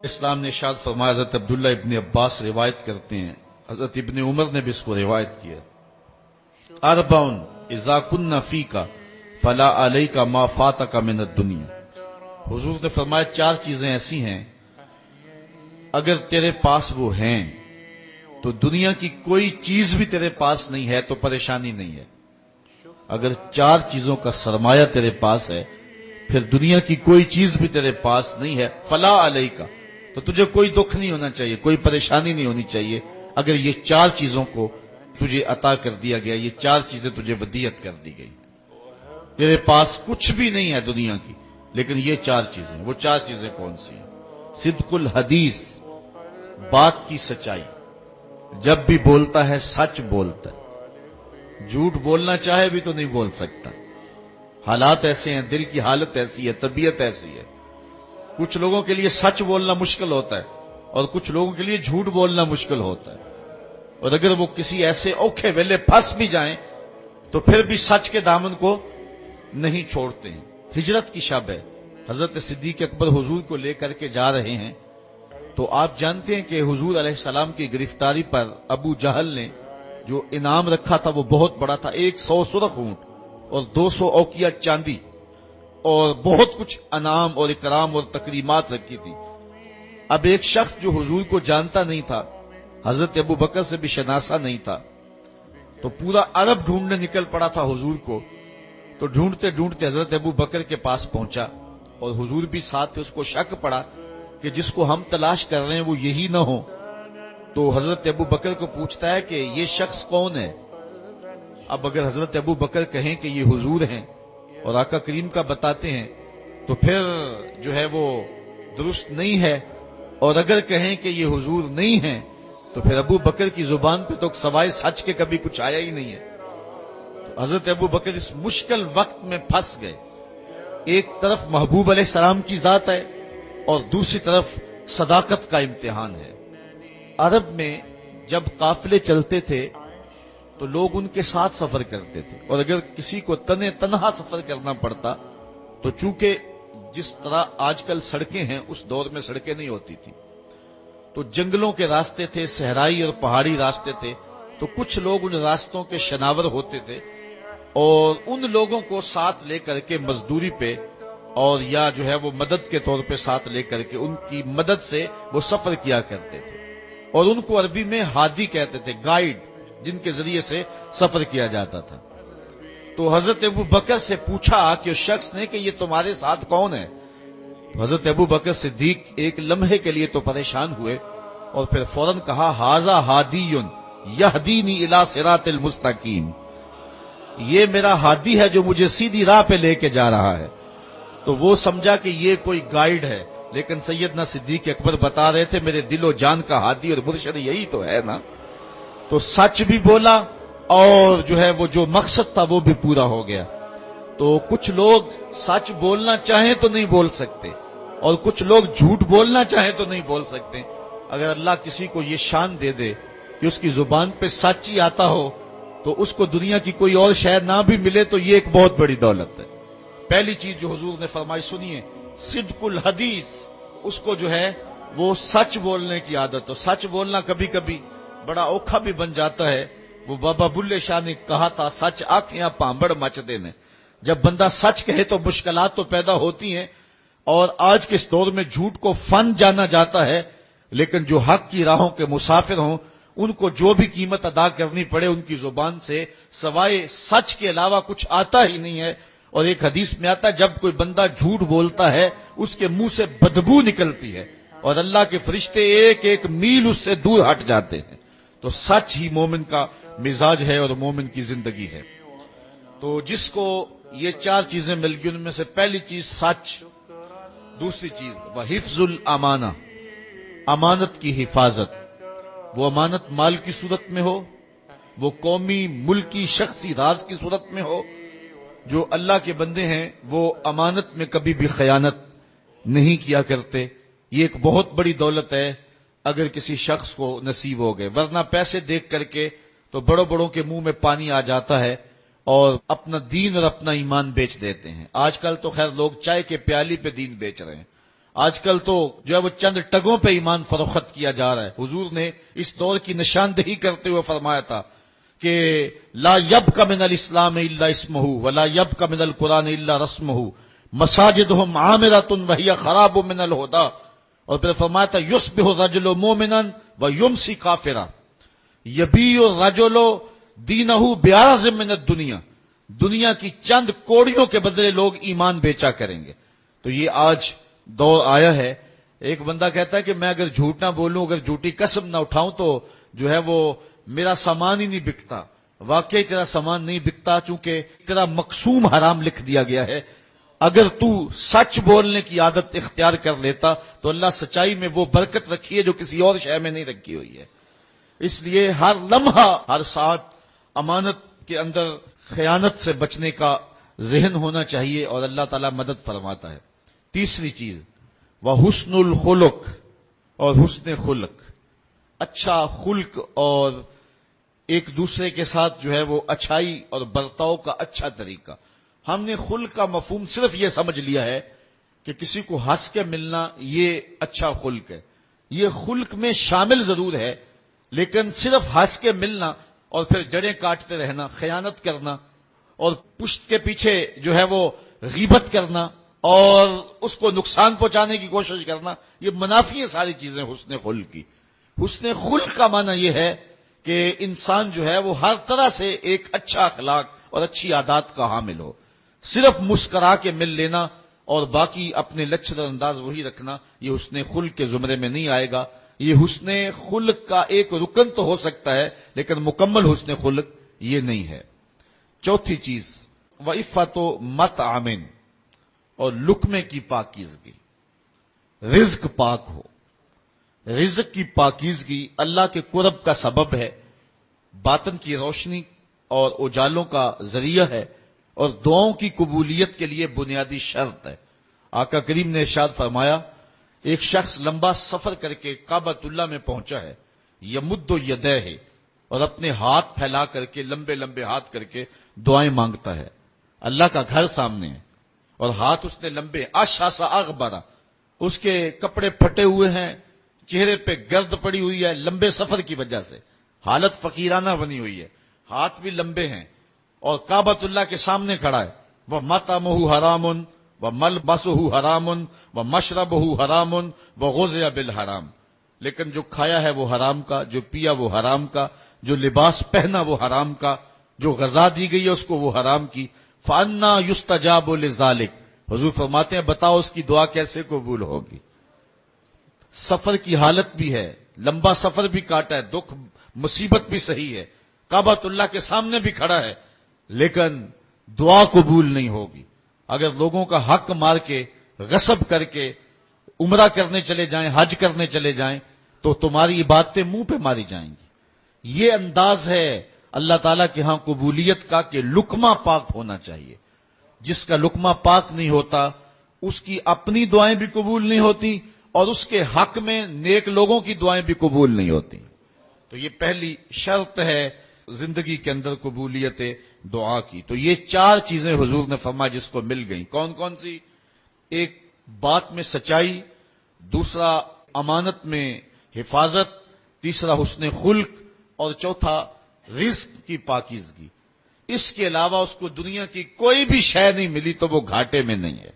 اسلام نے ارشاد فرمایا، حضرت عبداللہ ابن عباس روایت کرتے ہیں، حضرت ابن عمر نے بھی اس کو روایت کیا، اربعن اذا کن فیک فلا علیک ما فاتک من الدنیا۔ حضور نے فرمایا چار چیزیں ایسی ہیں اگر تیرے پاس وہ ہیں تو دنیا کی کوئی چیز بھی تیرے پاس نہیں ہے تو پریشانی نہیں ہے۔ اگر چار چیزوں کا سرمایہ تیرے پاس ہے پھر دنیا کی کوئی چیز بھی تیرے پاس نہیں ہے، فلا علیک، تو تجھے کوئی دکھ نہیں ہونا چاہیے، کوئی پریشانی نہیں ہونی چاہیے اگر یہ چار چیزوں کو تجھے عطا کر دیا گیا، یہ چار چیزیں تجھے ودیعت کر دی گئی۔ تیرے پاس کچھ بھی نہیں ہے دنیا کی لیکن یہ چار چیزیں، وہ چار چیزیں کون سی ہیں؟ صدق الحدیث، بات کی سچائی، جب بھی بولتا ہے سچ بولتا ہے، جھوٹ بولنا چاہے بھی تو نہیں بول سکتا، حالات ایسے ہیں، دل کی حالت ایسی ہے، طبیعت ایسی ہے، کچھ لوگوں کے لیے سچ بولنا مشکل ہوتا ہے اور کچھ لوگوں کے لیے جھوٹ بولنا مشکل ہوتا ہے، اور اگر وہ کسی ایسے اوکھے ویلے پھنس بھی جائیں تو پھر بھی سچ کے دامن کو نہیں چھوڑتے ہیں۔ ہجرت کی شب ہے، حضرت صدیق اکبر حضور کو لے کر کے جا رہے ہیں، تو آپ جانتے ہیں کہ حضور علیہ السلام کی گرفتاری پر ابو جہل نے جو انعام رکھا تھا وہ بہت بڑا تھا، 100 سرخ اونٹ اور 200 اوقیہ چاندی اور بہت کچھ انعام اور اکرام اور تکریمات رکھی تھی۔ اب ایک شخص جو حضور کو جانتا نہیں تھا، حضرت ابو بکر سے بھی شناسا نہیں تھا، تو پورا عرب ڈھونڈنے نکل پڑا تھا حضور کو، تو ڈھونڈتے ڈھونڈتے حضرت ابو بکر کے پاس پہنچا اور حضور بھی ساتھ تھے، اس کو شک پڑا کہ جس کو ہم تلاش کر رہے ہیں وہ یہی نہ ہو، تو حضرت ابو بکر کو پوچھتا ہے کہ یہ شخص کون ہے؟ اب اگر حضرت ابو بکر کہیں کہ یہ حضور ہیں اور آقا کریم کا بتاتے ہیں تو پھر جو ہے وہ درست نہیں ہے، اور اگر کہیں کہ یہ حضور نہیں ہیں تو پھر ابو بکر کی زبان پہ تو سوائے سچ کے کبھی کچھ آیا ہی نہیں ہے۔ تو حضرت ابو بکر اس مشکل وقت میں پھنس گئے، ایک طرف محبوب علیہ السلام کی ذات ہے اور دوسری طرف صداقت کا امتحان ہے۔ عرب میں جب قافلے چلتے تھے تو لوگ ان کے ساتھ سفر کرتے تھے، اور اگر کسی کو تنہا سفر کرنا پڑتا تو چونکہ جس طرح آج کل سڑکیں ہیں اس دور میں سڑکیں نہیں ہوتی تھی، تو جنگلوں کے راستے تھے، صحرائی اور پہاڑی راستے تھے، تو کچھ لوگ ان راستوں کے شناور ہوتے تھے اور ان لوگوں کو ساتھ لے کر کے مزدوری پہ اور یا جو ہے وہ مدد کے طور پہ ساتھ لے کر کے ان کی مدد سے وہ سفر کیا کرتے تھے، اور ان کو عربی میں ہادی کہتے تھے، گائیڈ، جن کے ذریعے سے سفر کیا جاتا تھا۔ تو حضرت ابو بکر سے پوچھا کہ اس شخص نے کہ یہ تمہارے ساتھ کون ہے؟ تو حضرت ابو بکر صدیق ایک لمحے کے لیے تو پریشان ہوئے اور پھر فوراً کہا، ھذا ھادی یہدینی الی صراط المستقیم، یہ میرا ہادی ہے جو مجھے سیدھی راہ پہ لے کے جا رہا ہے۔ تو وہ سمجھا کہ یہ کوئی گائیڈ ہے، لیکن سیدنا صدیق اکبر بتا رہے تھے میرے دل و جان کا ہادی اور مرشد یہی تو ہے نا۔ تو سچ بھی بولا اور جو ہے وہ جو مقصد تھا وہ بھی پورا ہو گیا۔ تو کچھ لوگ سچ بولنا چاہیں تو نہیں بول سکتے اور کچھ لوگ جھوٹ بولنا چاہیں تو نہیں بول سکتے۔ اگر اللہ کسی کو یہ شان دے دے کہ اس کی زبان پہ سچ ہی آتا ہو تو اس کو دنیا کی کوئی اور شے نہ بھی ملے تو یہ ایک بہت بڑی دولت ہے۔ پہلی چیز جو حضور نے فرمائی سنیے، صدق الحدیث، اس کو جو ہے وہ سچ بولنے کی عادت ہو۔ سچ بولنا کبھی کبھی بڑا اوکھا بھی بن جاتا ہے۔ وہ بابا بلے شاہ نے کہا تھا، سچ آنکھیں پامبڑ مچ دینے، جب بندہ سچ کہے تو مشکلات تو پیدا ہوتی ہیں، اور آج کے اس دور میں جھوٹ کو فن جانا جاتا ہے، لیکن جو حق کی راہوں کے مسافر ہوں ان کو جو بھی قیمت ادا کرنی پڑے ان کی زبان سے سوائے سچ کے علاوہ کچھ آتا ہی نہیں ہے۔ اور ایک حدیث میں آتا ہے جب کوئی بندہ جھوٹ بولتا ہے اس کے منہ سے بدبو نکلتی ہے اور اللہ کے فرشتے ایک ایک میل اس سے دور ہٹ جاتے ہیں۔ تو سچ ہی مومن کا مزاج ہے اور مومن کی زندگی ہے۔ تو جس کو یہ چار چیزیں مل گئی ان میں سے پہلی چیز سچ، دوسری چیز وحفظ الامانہ، امانت کی حفاظت، وہ امانت مال کی صورت میں ہو، وہ قومی، ملکی، شخصی راز کی صورت میں ہو۔ جو اللہ کے بندے ہیں وہ امانت میں کبھی بھی خیانت نہیں کیا کرتے، یہ ایک بہت بڑی دولت ہے اگر کسی شخص کو نصیب ہو گئے، ورنہ پیسے دیکھ کر کے تو بڑوں بڑوں کے منہ میں پانی آ جاتا ہے اور اپنا دین اور اپنا ایمان بیچ دیتے ہیں۔ آج کل تو خیر لوگ چائے کے پیالی پہ دین بیچ رہے ہیں، آج کل تو جو ہے وہ چند ٹگوں پہ ایمان فروخت کیا جا رہا ہے. حضور نے اس دور کی نشاندہی کرتے ہوئے فرمایا تھا کہ لا یبق من الاسلام الا اسمہ ولا یبق من القرآن الا رسمہ مساجدہم عامرۃ وہی خراب من الہدی. اور پھر فرمایا تھا یصبح الرجل مومنا ویمسی کافرا یبیع الرجل دینہ بعرض من الدنیا. دنیا کی چند کوڑیوں کے بدلے لوگ ایمان بیچا کریں گے. تو یہ آج دور آیا ہے. ایک بندہ کہتا ہے کہ میں اگر جھوٹ نہ بولوں، اگر جھوٹی قسم نہ اٹھاؤں تو جو ہے وہ میرا سامان ہی نہیں بکتا. واقعی تیرا سامان نہیں بکتا، چونکہ تیرا مقسوم حرام لکھ دیا گیا ہے. اگر تو سچ بولنے کی عادت اختیار کر لیتا تو اللہ سچائی میں وہ برکت رکھی ہے جو کسی اور شے میں نہیں رکھی ہوئی ہے. اس لیے ہر لمحہ، ہر ساتھ امانت کے اندر خیانت سے بچنے کا ذہن ہونا چاہیے، اور اللہ تعالیٰ مدد فرماتا ہے. تیسری چیز وہ حسن الخلق اور حسن خلق. اچھا خلق اور ایک دوسرے کے ساتھ جو ہے وہ اچھائی اور برتاؤ کا اچھا طریقہ. ہم نے خلق کا مفہوم صرف یہ سمجھ لیا ہے کہ کسی کو ہنس کے ملنا یہ اچھا خلق ہے. یہ خلق میں شامل ضرور ہے، لیکن صرف ہنس کے ملنا اور پھر جڑیں کاٹتے رہنا، خیانت کرنا اور پشت کے پیچھے جو ہے وہ غیبت کرنا اور اس کو نقصان پہنچانے کی کوشش کرنا، یہ منافی ہیں ساری چیزیں حسن خلق کی. حسن خلق کا معنی یہ ہے کہ انسان جو ہے وہ ہر طرح سے ایک اچھا اخلاق اور اچھی عادات کا حامل ہو. صرف مسکرا کے مل لینا اور باقی اپنے لچھر انداز وہی رکھنا، یہ حسن خلق کے زمرے میں نہیں آئے گا. یہ حسن خلق کا ایک رکن تو ہو سکتا ہے، لیکن مکمل حسن خلق یہ نہیں ہے. چوتھی چیز وعفت و مطعم اور لقمے کی پاکیزگی. رزق پاک ہو. رزق کی پاکیزگی اللہ کے قرب کا سبب ہے، باطن کی روشنی اور اجالوں کا ذریعہ ہے، اور دعاؤں کی قبولیت کے لیے بنیادی شرط ہے. آقا کریم نے ارشاد فرمایا ایک شخص لمبا سفر کر کے کعبۃ اللہ میں پہنچا ہے، یمد یدیہ ہے، اور اپنے ہاتھ پھیلا کر کے لمبے لمبے ہاتھ کر کے دعائیں مانگتا ہے. اللہ کا گھر سامنے ہے اور ہاتھ اس نے لمبے اشعث اغبرا، اس کے کپڑے پھٹے ہوئے ہیں، چہرے پہ گرد پڑی ہوئی ہے لمبے سفر کی وجہ سے، حالت فقیرانہ بنی ہوئی ہے، ہاتھ بھی لمبے ہیں اور کعبۃ اللہ کے سامنے کھڑا ہے. وہ مطعمہ حرام و ملبسہ حرام و مشربہ حرام و غذی بالحرام. لیکن جو کھایا ہے وہ حرام کا، جو پیا وہ حرام کا، جو لباس پہنا وہ حرام کا، جو غذا دی گئی ہے اس کو وہ حرام کی. فَأَنَّا يُسْتَجَابُ لِذَلِكَ. حضور فرماتے ہیں بتاؤ اس کی دعا کیسے قبول ہوگی. سفر کی حالت بھی ہے، لمبا سفر بھی کاٹا ہے، دکھ مصیبت بھی صحیح ہے، کعبۃ اللہ کے سامنے بھی کھڑا ہے، لیکن دعا قبول نہیں ہوگی. اگر لوگوں کا حق مار کے، غصب کر کے عمرہ کرنے چلے جائیں، حج کرنے چلے جائیں تو تمہاری عبادتیں منہ پہ ماری جائیں گی. یہ انداز ہے اللہ تعالیٰ کے ہاں قبولیت کا کہ لقمہ پاک ہونا چاہیے. جس کا لقمہ پاک نہیں ہوتا اس کی اپنی دعائیں بھی قبول نہیں ہوتی اور اس کے حق میں نیک لوگوں کی دعائیں بھی قبول نہیں ہوتی. تو یہ پہلی شرط ہے زندگی کے اندر قبولیت دعا کی. تو یہ چار چیزیں حضور نے فرمایا جس کو مل گئیں. کون کون سی؟ ایک بات میں سچائی، دوسرا امانت میں حفاظت، تیسرا حسن خلق، اور چوتھا رزق کی پاکیزگی. اس کے علاوہ اس کو دنیا کی کوئی بھی شے نہیں ملی تو وہ گھاٹے میں نہیں ہے.